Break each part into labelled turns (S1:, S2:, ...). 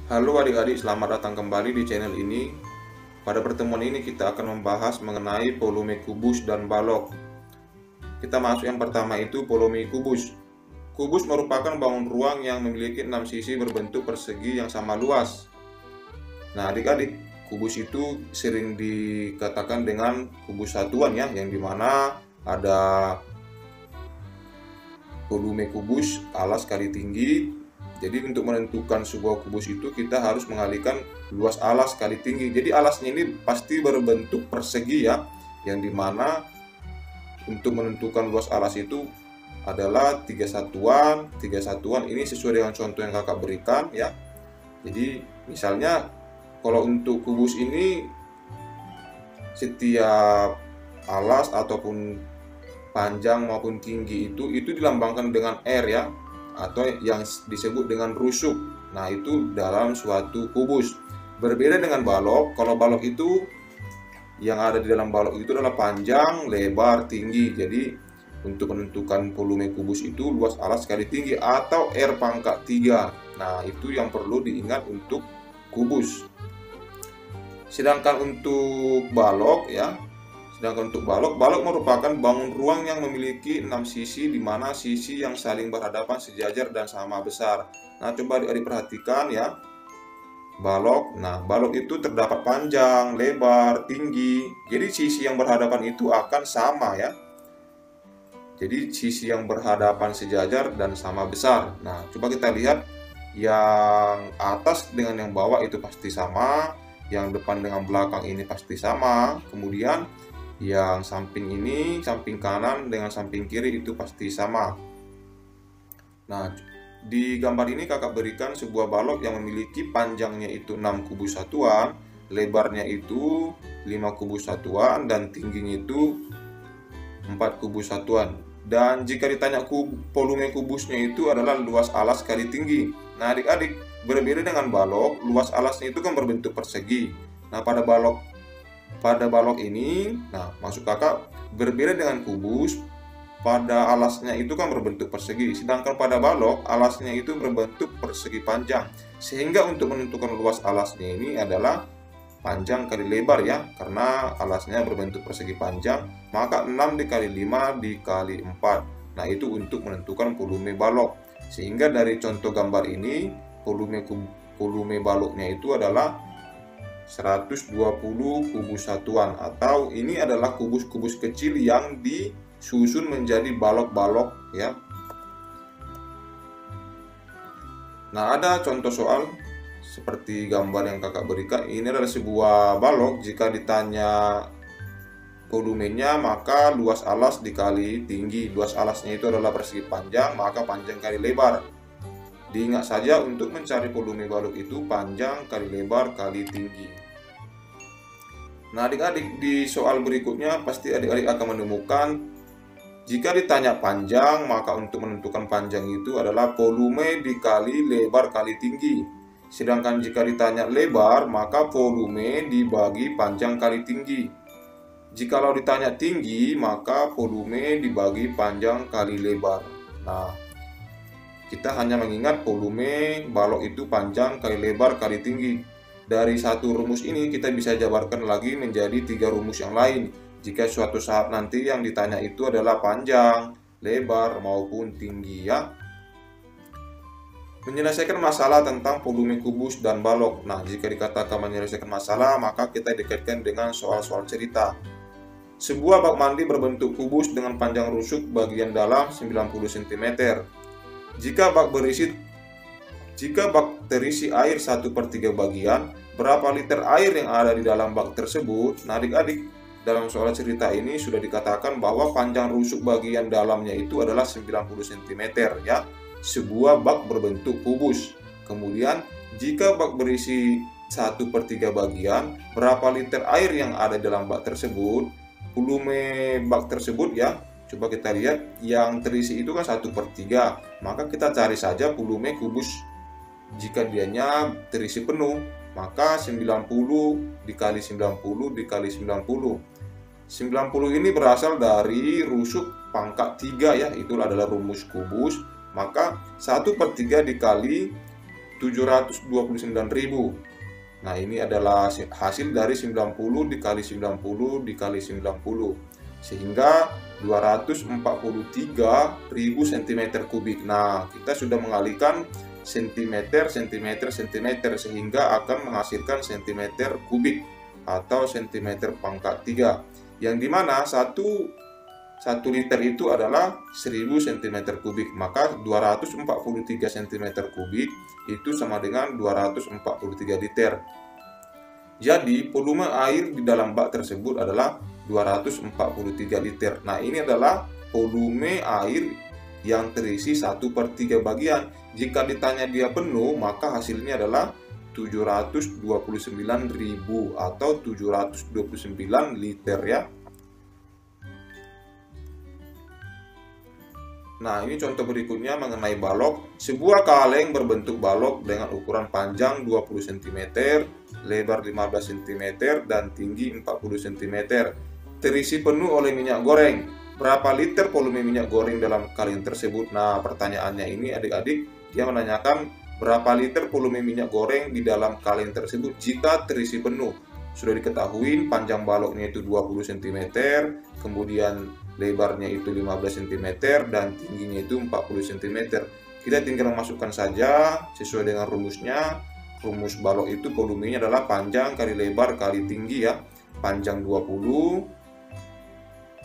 S1: Halo adik-adik, selamat datang kembali di channel ini. Pada pertemuan ini kita akan membahas mengenai volume kubus dan balok. Kita masuk yang pertama itu volume kubus. Kubus merupakan bangun ruang yang memiliki 6 sisi berbentuk persegi yang sama luas. Nah adik-adik, kubus itu sering dikatakan dengan kubus satuan ya, yang dimana ada volume kubus alas kali tinggi. Jadi untuk menentukan sebuah kubus itu kita harus mengalihkan luas alas kali tinggi. Jadi alasnya ini pasti berbentuk persegi ya, yang dimana untuk menentukan luas alas itu adalah 3 satuan. 3 satuan ini sesuai dengan contoh yang kakak berikan ya. Jadi misalnya kalau untuk kubus ini setiap alas ataupun panjang maupun tinggi itu dilambangkan dengan R ya, atau yang disebut dengan rusuk. Nah, itu dalam suatu kubus. Berbeda dengan balok. Kalau balok itu yang ada di dalam balok itu adalah panjang, lebar, tinggi. Jadi untuk menentukan volume kubus itu luas alas kali tinggi atau R pangkat 3. Nah, itu yang perlu diingat untuk kubus. Sedangkan untuk balok ya, balok merupakan bangun ruang yang memiliki 6 sisi, di mana sisi yang saling berhadapan sejajar dan sama besar. Nah, coba adik-adik perhatikan ya. Balok. Nah, balok itu terdapat panjang, lebar, tinggi. Jadi sisi yang berhadapan itu akan sama ya. Jadi sisi yang berhadapan sejajar dan sama besar. Nah, coba kita lihat yang atas dengan yang bawah itu pasti sama, yang depan dengan belakang ini pasti sama. Kemudian yang samping ini, samping kanan dengan samping kiri itu pasti sama. Nah, di gambar ini kakak berikan sebuah balok yang memiliki panjangnya itu 6 kubus satuan, lebarnya itu 5 kubus satuan, dan tingginya itu 4 kubus satuan. Dan jika ditanya volume kubusnya itu adalah luas alas kali tinggi. Nah adik-adik, berbeda dengan balok, luas alasnya itu kan berbentuk persegi. Nah pada balok ini, nah maksud kakak berbeda dengan kubus, pada alasnya itu kan berbentuk persegi, sedangkan pada balok alasnya itu berbentuk persegi panjang. Sehingga untuk menentukan luas alasnya ini adalah panjang kali lebar ya, karena alasnya berbentuk persegi panjang, maka 6 dikali 5 dikali 4. Nah itu untuk menentukan volume balok. Sehingga dari contoh gambar ini, volume baloknya itu adalah 120 kubus satuan, atau ini adalah kubus-kubus kecil yang disusun menjadi balok-balok ya. Nah, ada contoh soal seperti gambar yang kakak berikan. Ini adalah sebuah balok. Jika ditanya volumenya, maka luas alas dikali tinggi. Luas alasnya itu adalah persegi panjang, maka panjang kali lebar. Diingat saja untuk mencari volume balok itu panjang kali lebar kali tinggi. Nah adik-adik, di soal berikutnya pasti adik-adik akan menemukan jika ditanya panjang, maka untuk menentukan panjang itu adalah volume dikali lebar kali tinggi. Sedangkan jika ditanya lebar, maka volume dibagi panjang kali tinggi. Jikalau ditanya tinggi, maka volume dibagi panjang kali lebar. Nah, kita hanya mengingat volume balok itu panjang kali lebar kali tinggi. Dari satu rumus ini kita bisa jabarkan lagi menjadi 3 rumus yang lain. Jika suatu saat nanti yang ditanya itu adalah panjang, lebar maupun tinggi ya. Menyelesaikan masalah tentang volume kubus dan balok. Nah, jika dikatakan menyelesaikan masalah, maka kita dikaitkan dengan soal-soal cerita. Sebuah bak mandi berbentuk kubus dengan panjang rusuk bagian dalam 90 cm. Jika bak terisi air 1/3 bagian, berapa liter air yang ada di dalam bak tersebut? Nah adik-adik, dalam soal cerita ini sudah dikatakan bahwa panjang rusuk bagian dalamnya itu adalah 90 cm ya. Sebuah bak berbentuk kubus. Kemudian jika bak berisi 1/3 bagian, berapa liter air yang ada di dalam bak tersebut? Volume bak tersebut ya, coba kita lihat, yang terisi itu kan 1/3, maka kita cari saja volume kubus. Jika dianya terisi penuh, maka 90 dikali 90 dikali 90. 90 ini berasal dari rusuk pangkat 3 ya, itu adalah rumus kubus. Maka 1/3 dikali 729.000. Nah, ini adalah hasil dari 90 dikali 90 dikali 90, sehingga 243.000 cm3. Nah, kita sudah mengalihkan sentimeter, sentimeter, sentimeter, sehingga akan menghasilkan cm3 atau cm pangkat 3, yang dimana 1 liter itu adalah 1000 cm3, maka 243 cm3 itu sama dengan 243 liter. Jadi volume air di dalam bak tersebut adalah 243 liter. Nah, ini adalah volume air yang terisi 1/3 bagian. Jika ditanya dia penuh, maka hasilnya adalah 729.000 atau 729 liter ya. Nah, ini contoh berikutnya mengenai balok. Sebuah kaleng berbentuk balok dengan ukuran panjang 20 cm, lebar 15 cm, dan tinggi 40 cm. Terisi penuh oleh minyak goreng. Berapa liter volume minyak goreng dalam kaleng tersebut? Nah, pertanyaannya ini adik-adik, dia menanyakan berapa liter volume minyak goreng di dalam kaleng tersebut jika terisi penuh. Sudah diketahui panjang baloknya itu 20 cm, kemudian lebarnya itu 15 cm, dan tingginya itu 40 cm. Kita tinggal memasukkan saja sesuai dengan rumusnya. Rumus balok itu volumenya adalah panjang kali lebar kali tinggi ya. Panjang 20,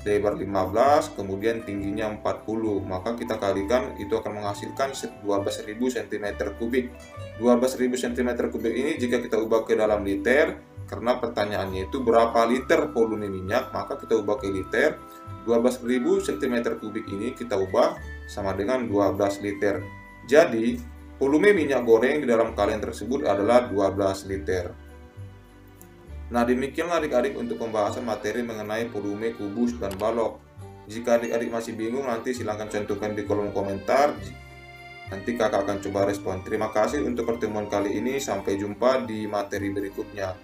S1: lebar 15, kemudian tingginya 40. Maka kita kalikan, itu akan menghasilkan 12.000 cm3. 12.000 cm3 ini jika kita ubah ke dalam liter, karena pertanyaannya itu berapa liter volume minyak, maka kita ubah ke liter. 12.000 cm3 ini kita ubah sama dengan 12 liter. Jadi volume minyak goreng di dalam kaleng tersebut adalah 12 liter. Nah, demikianlah adik-adik untuk pembahasan materi mengenai volume kubus dan balok. Jika adik-adik masih bingung, nanti silahkan cantumkan di kolom komentar. Nanti kakak akan coba respon. Terima kasih untuk pertemuan kali ini. Sampai jumpa di materi berikutnya.